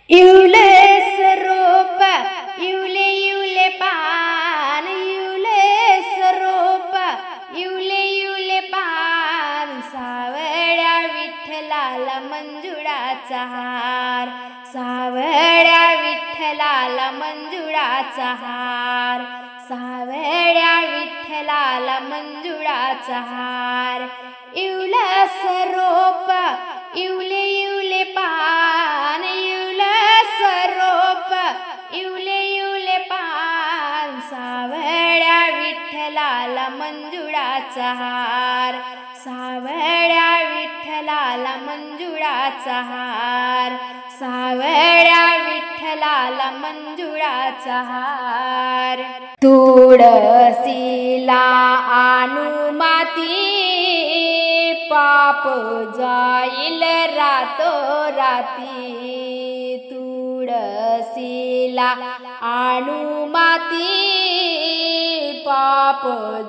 इवले सरोप इवले इवले पान, इवले सरोप इवले इवले पान, सावळ्या विठ्ठलाला मंजुळाचा हार, सावळ्या विठ्ठलाला मंजुळाचा हार, सावळ्या विठ्ठलाला मंजुळाचा हार. इवला सरोप इवले इवले पान, इवला सरोप इवले इवले पान, सावळ्या विठ्ठलाला मंजुळाचा हार, सावळ्या विठ्ठलाला मंजुळाचा हार, सावळ्या विठ्ठलाला मंजुळाचा हार. तुळशीला आणू माती, पाप जाईल रातोराती, तुळशीला आणू माती, पाप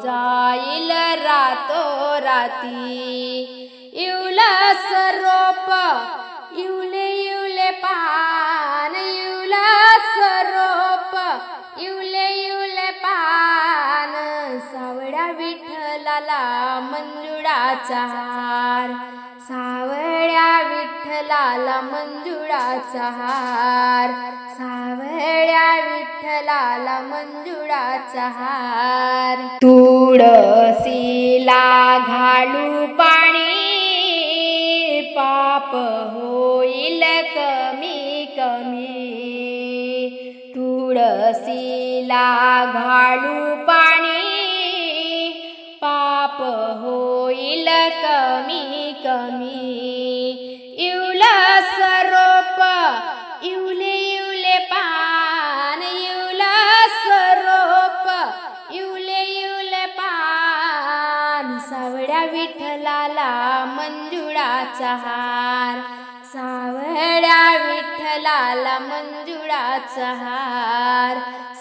जाईल रातोराती. इवला सरोप इवले इवले पान, इवला सरोप इवले इवले पान, सावळ्या विठ्ठलाला मंजुळाचा हार, सावळ्या विठ्ठलाला मंजुळाचा हार, सावळ्या विठ्ठलाला मंजुळाचा हार. तुळशीला घालू पाणी, पाप होईल कमी कमी, तुळशीला घालू पाणी, पाप होईल कमी कमी. इवला सरोप इवले इवले पान, इवला सरोप इवले इवले पान, सावळ्या विठ्ठलाला मंजुळाचा हार, सावळ्या विठ्ठलाला मंजुळाचा हार,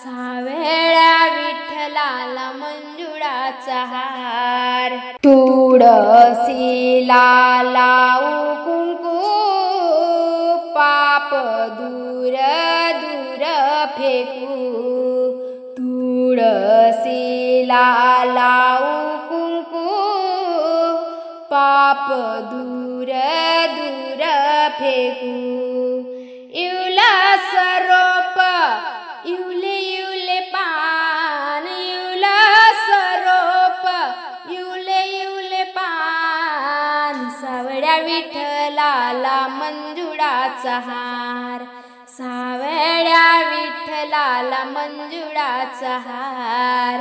सावळ्या विठ्ठलाला मंजुळाचा हार. तुळशीला लावू कुंकू, पाप दूर दूर फेकू, तुळशीला लावू कुंकू, पाप दूर दूर फेकू. इवला सरोप इवले इवले पान, इवला सरोप इवले इवले पान, सावळ्या विठ्ठलाला मंजुळाचा हार, सावळ्या विठ्ठलाला मंजुळाचा हार,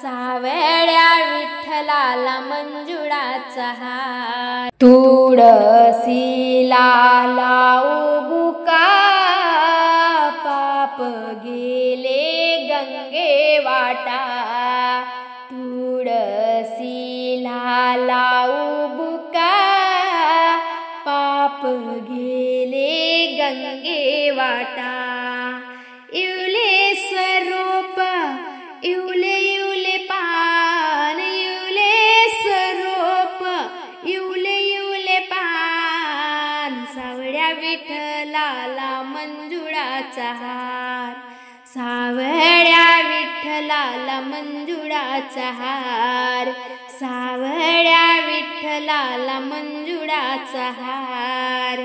सावळ्या विठ्ठलाला मंजुळाचा हार. तुळशीला लावू बुका, पाप गेले गंगे वाटा, तुळशीला लावू बुका, पाप गेले गंगे वाटा. इवले सरोप इवले इवले पान, इवले सरोप इवले इवले पान, सावळ्या विठ्ठलाला मंजुळाचा हार, सावळ्या विठ्ठलाला मंजुळाचा हार, सावळ्या विठ्ठलाला मंजुळाचा हार.